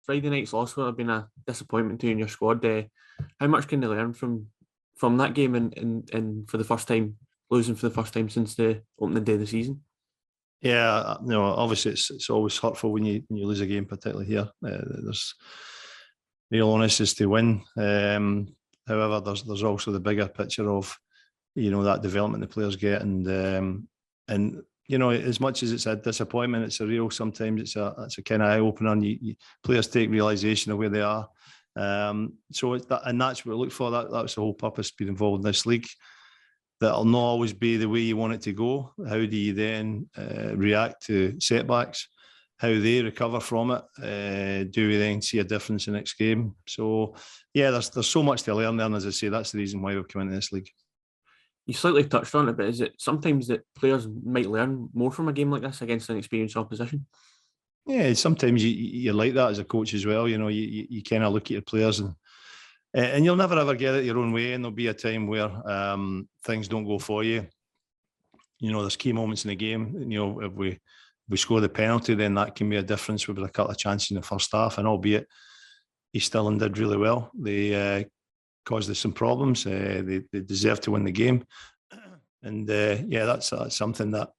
Friday night's loss would have been a disappointment to you and your squad. How much can they learn from that game and for the first time, losing for the first time since the opening day of the season? Yeah, obviously it's always hurtful when you lose a game, particularly here. There's real onus is to win. However, there's also the bigger picture of that development the players get, and as much as it's a disappointment, it's a real. Sometimes it's a kind of eye opener, and players take realization of where they are. And that's what we look for. That's the whole purpose of being involved in this league. That'll not always be the way you want it to go. How do you then react to setbacks? How they recover from it? Do we then see a difference in the next game? So, yeah, there's so much to learn there, and as I say, that's the reason why we've come into this league. You slightly touched on it, but is it sometimes that players might learn more from a game like this against an experienced opposition? Yeah, sometimes you're like that as a coach as well. You kind of look at your players and you'll never ever get it your own way, and there'll be a time where things don't go for you. There's key moments in the game. If we score the penalty, then that can be a difference. We've had a couple of chances in the first half, and albeit East Stirling did really well, they caused us some problems. They deserve to win the game, and that's something that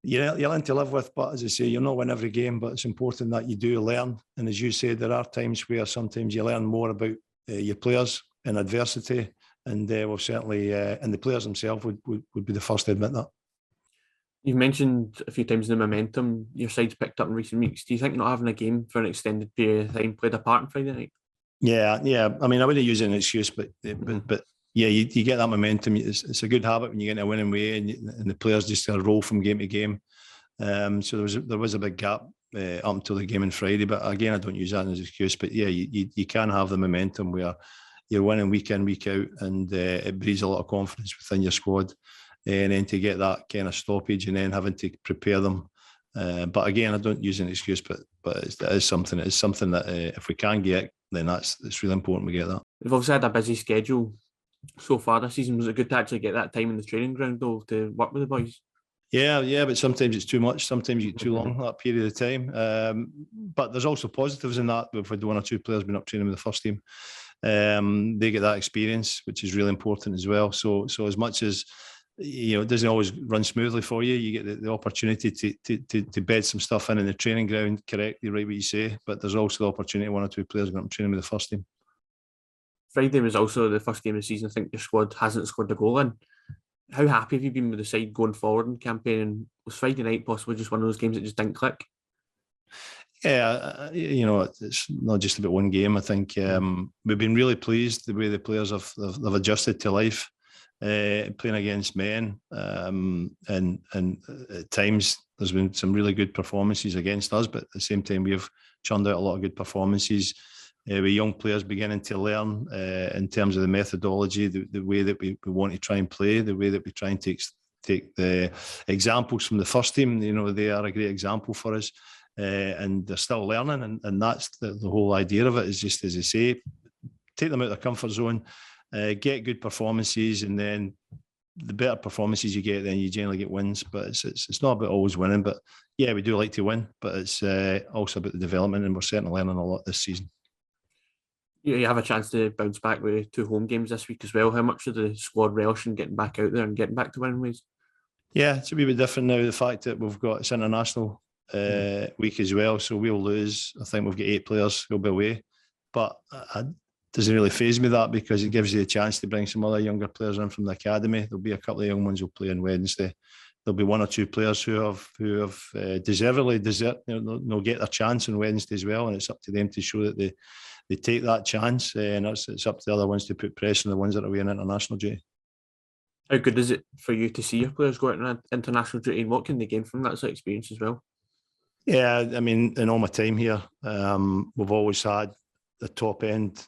you're learn to live with. But as I say, you'll not win every game, but it's important that you do learn. And as you said, there are times where sometimes you learn more about your players in adversity, and we'll certainly, and the players themselves would be the first to admit that. You've mentioned a few times the momentum your side's picked up in recent weeks. Do you think not having a game for an extended period of time played a part on Friday night? Yeah. I mean, I wouldn't use it as an excuse, but yeah, you get that momentum. It's a good habit when you get in a winning way, and the players just roll from game to game. So there was a big gap up until the game on Friday, but again, I don't use that as an excuse. But yeah, you can have the momentum where you're winning week in, week out, and it breeds a lot of confidence within your squad. And then to get that kind of stoppage and then having to prepare them. But again, I don't use an excuse, but it is something. It's something that if we can get, then it's really important we get that. We've obviously had a busy schedule so far this season. Was it good to actually get that time in the training ground though to work with the boys? Yeah, but sometimes it's too much. Sometimes you get too long that period of time. But there's also positives in that. We've had one or two players been up training with the first team. They get that experience, which is really important as well. So as much as it doesn't always run smoothly for you, you get the opportunity to bed some stuff in the training ground correctly, right what you say. But there's also the opportunity one or two players going up training with the first team. Friday was also the first game of the season I think your squad hasn't scored a goal in. How happy have you been with the side going forward in campaign? And was Friday night possibly just one of those games that just didn't click? Yeah, it's not just about one game. I think we've been really pleased the way the players have adjusted to life, playing against men, and at times there's been some really good performances against us, but at the same time we've churned out a lot of good performances. With young players beginning to learn in terms of the methodology, the way that we want to try and play, the way that we try and take the examples from the first team. They are a great example for us, and they're still learning, and that's the whole idea of it, is just, as I say, take them out of their comfort zone, get good performances, and then the better performances you get, then you generally get wins. But it's not about always winning, but yeah, we do like to win, but it's also about the development, and we're certainly learning a lot this season. You have a chance to bounce back with 2 home games this week as well. How much of the squad relish in getting back out there and getting back to winning ways? Yeah, it's a wee bit different now. The fact that we've got it's international week as well, so we'll lose. I think we've got 8 players who'll be away, but it doesn't really faze me that, because it gives you a chance to bring some other younger players in from the academy. There'll be a couple of young ones who'll play on Wednesday. There'll be 1 or 2 players who have deservedly they'll get their chance on Wednesday as well, and it's up to them to show that they take that chance, and it's up to the other ones to put pressure on the ones that are away on international duty. How good is it for you to see your players go out on international duty, and what can they gain from that sort of experience as well? Yeah, I mean, in all my time here, we've always had the top end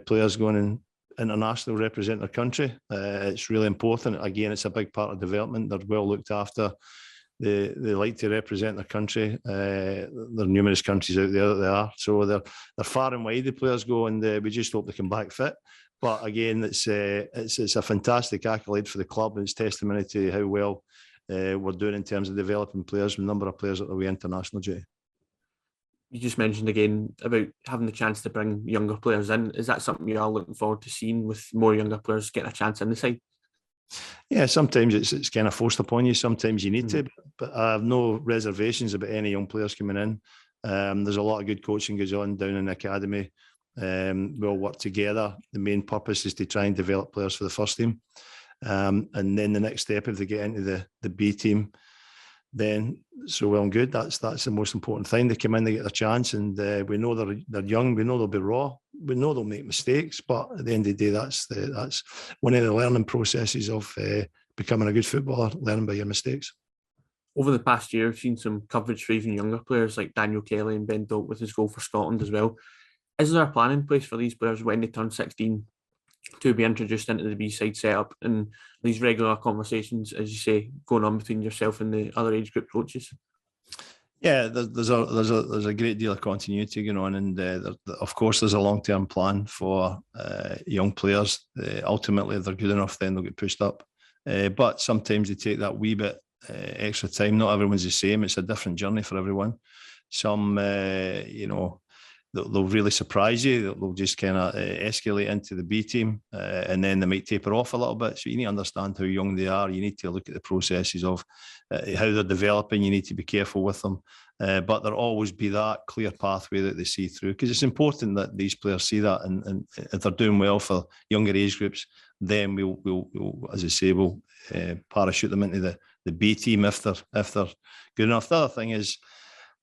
players going in international, represent their country. It's really important. Again, it's a big part of development. They're well looked after. They like to represent their country. There are numerous countries out there that they are. So they're far and wide, the players go, and we just hope they come back fit. But again, it's a fantastic accolade for the club, and it's testimony to how well we're doing in terms of developing players, the number of players that are away international duty. You just mentioned again about having the chance to bring younger players in. Is that something you are looking forward to seeing, with more younger players getting a chance in the side? Yeah, sometimes it's kind of forced upon you. Sometimes you need to, but I have no reservations about any young players coming in. There's a lot of good coaching goes on down in the academy. We all work together. The main purpose is to try and develop players for the first team. And then the next step, if they get into the B team, then so well and good. That's the most important thing. They come in, they get their chance, and we know they're young. We know they'll be raw. We know they'll make mistakes, but at the end of the day, that's one of the learning processes of becoming a good footballer. Learning by your mistakes. Over the past year, I've seen some coverage for even younger players like Daniel Kelly and Ben Doak with his goal for Scotland as well. Is there a plan in place for these players when they turn 16 to be introduced into the B-side setup, and these regular conversations, as you say, going on between yourself and the other age group coaches? Yeah, there's a great deal of continuity going on, and of course there's a long-term plan for young players. Ultimately, if they're good enough, then they'll get pushed up. But sometimes they take that wee bit extra time. Not everyone's the same. It's a different journey for everyone. Some, they'll really surprise you. They'll just kind of escalate into the B team, and then they might taper off a little bit. So you need to understand how young they are. You need to look at the processes of how they're developing. You need to be careful with them. But there'll always be that clear pathway that they see through, because it's important that these players see that. And if they're doing well for younger age groups, then we'll as I say, we'll parachute them into the B team if they're good enough. The other thing is,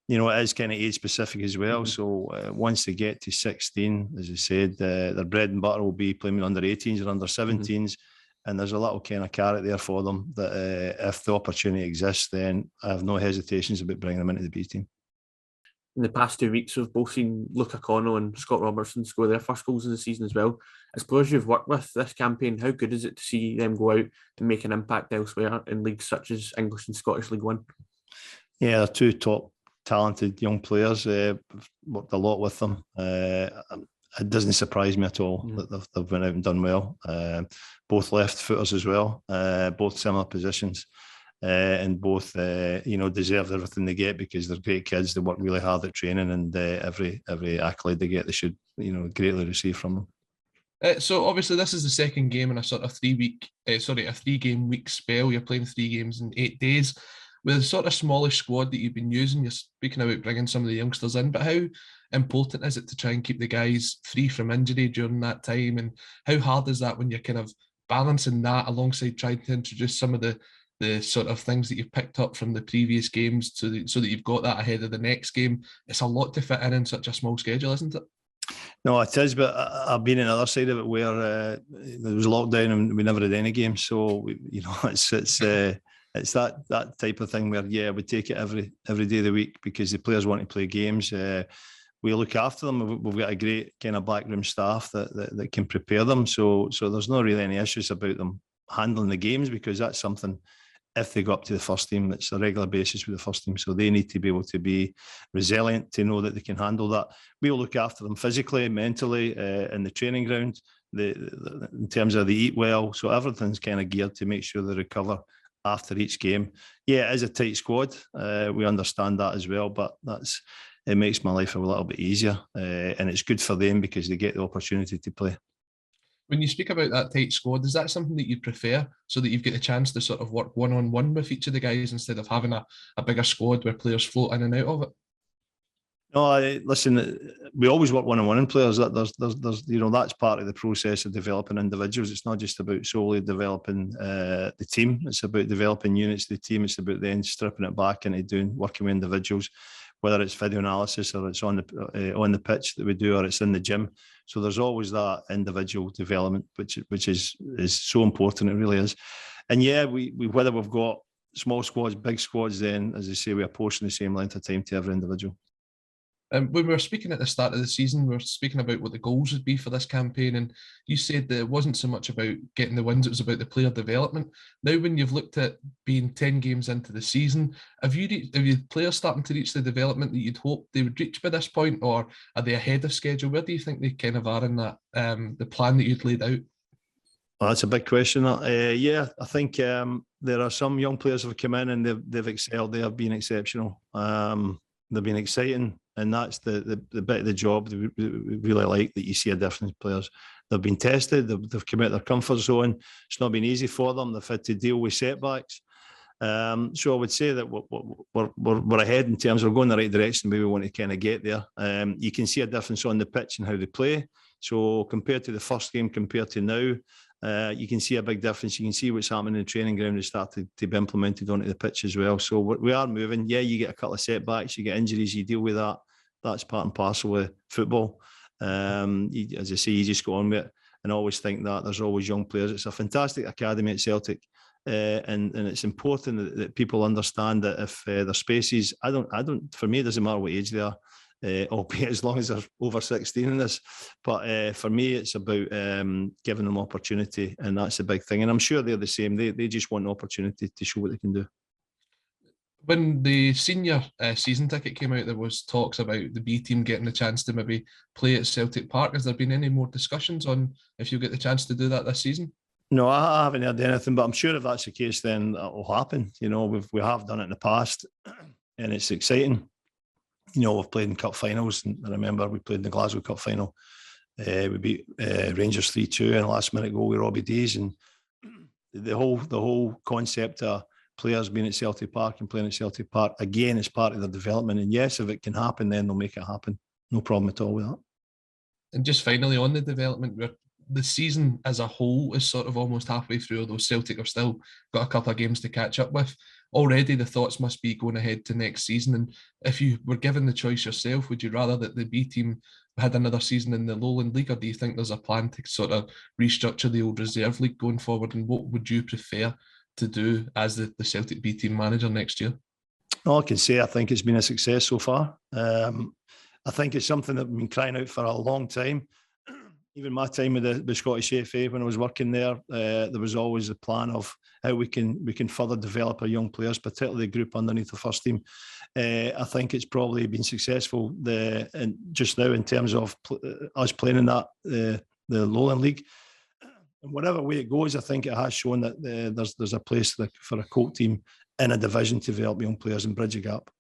it is kind of age specific as well. So once they get to 16, as I said, their bread and butter will be playing under 18s or under 17s. And there's a little kind of carrot there for them that if the opportunity exists, then I have no hesitations about bringing them into the B team. In the past 2 weeks, we've both seen Luca Connell and Scott Robertson score their first goals of the season as well. As players you've worked with this campaign, how good is it to see them go out and make an impact elsewhere in leagues such as English and Scottish League One? Yeah, they're two top talented young players. Worked a lot with them. It doesn't surprise me at all that they've went out and done well. Both left footers as well, both similar positions, and both deserve everything they get because they're great kids. They work really hard at training, and every accolade they get, they should greatly receive from them. So obviously this is the second game in a sort of 3-game week spell. You're playing 3 games in 8 days. With the sort of smallish squad that you've been using, you're speaking about bringing some of the youngsters in, but how important is it to try and keep the guys free from injury during that time? And how hard is that when you're kind of balancing that alongside trying to introduce some of the sort of things that you've picked up from the previous games so that you've got that ahead of the next game? It's a lot to fit in such a small schedule, isn't it? No, it is, but I've been on the other side of it where there was lockdown and we never had any games. So, it's that type of thing where, we take it every day of the week because the players want to play games. We look after them. We've got a great kind of backroom staff that can prepare them. So there's not really any issues about them handling the games, because that's something, if they go up to the first team, it's a regular basis with the first team. So they need to be able to be resilient, to know that they can handle that. We'll look after them physically, mentally, in the training ground, in terms of they eat well. So everything's kind of geared to make sure they recover after each game. Yeah, it is a tight squad. We understand that as well, but it makes my life a little bit easier, and it's good for them because they get the opportunity to play. When you speak about that tight squad, is that something that you'd prefer, so that you've got the chance to sort of work one-on-one with each of the guys instead of having a bigger squad where players float in and out of it? No, listen, we always work one-on-one in players. There's that's part of the process of developing individuals. It's not just about solely developing the team. It's about developing units of the team. It's about then stripping it back into working with individuals, whether it's video analysis or it's on the pitch that we do, or it's in the gym. So there's always that individual development, which is so important. It really is. And yeah, we whether we've got small squads, big squads, then as I say, we apportion the same length of time to every individual. When we were speaking at the start of the season, we were speaking about what the goals would be for this campaign, and you said that it wasn't so much about getting the wins, it was about the player development. Now, when you've looked at being 10 games into the season, have you players starting to reach the development that you'd hope they would reach by this point, or are they ahead of schedule? Where do you think they kind of are in that, the plan that you'd laid out? Well, that's a big question. Yeah, I think there are some young players who have come in and they've excelled. They have been exceptional. They've been exciting And that's the bit of the job that we really like, that you see a difference in players. They've been tested, they've come out of their comfort zone. It's not been easy for them. They've had to deal with setbacks. So I would say that we're ahead in terms of going in the right direction. Maybe we want to kind of get there. You can see a difference on the pitch and how they play. So compared to the first game, compared to now, you can see a big difference. You can see what's happening in the training ground has started to be implemented onto the pitch as well. So we are moving. Yeah, you get a couple of setbacks, you get injuries, you deal with that. That's part and parcel with football. As I say, you just go on with it and always think that there's always young players. It's a fantastic academy at Celtic. And it's important that people understand that if there's spaces, for me, it doesn't matter what age they are, albeit as long as they're over 16 in this. But for me, it's about giving them opportunity, and that's the big thing. And I'm sure they're the same. They just want an opportunity to show what they can do. When the senior season ticket came out, there was talks about the B team getting a chance to maybe play at Celtic Park. Has there been any more discussions on if you get the chance to do that this season? No, I haven't heard anything, but I'm sure if that's the case, then it will happen. You know, we have done it in the past, and it's exciting. You know, we've played in cup finals, and I remember we played in the Glasgow Cup final. We beat Rangers 3-2 and last minute goal with Robbie Dees, and the whole concept of players being at Celtic Park and playing at Celtic Park again is part of their development. And yes, if it can happen, then they'll make it happen. No problem at all with that. And just finally on the development, where the season as a whole is sort of almost halfway through, although Celtic have still got a couple of games to catch up with. Already the thoughts must be going ahead to next season. And if you were given the choice yourself, would you rather that the B team had another season in the Lowland League, or do you think there's a plan to sort of restructure the old reserve league going forward? And what would you prefer to do as the Celtic B team manager next year? All I can say, I think it's been a success so far. I think it's something that we've been crying out for a long time. Even my time with the Scottish FA, when I was working there, there was always a plan of how we can further develop our young players, particularly the group underneath the first team. I think it's probably been successful and just now in terms of us playing in that the Lowland League. And whatever way it goes, I think it has shown that there's a place for a coach team in a division to develop young players and bridge a gap.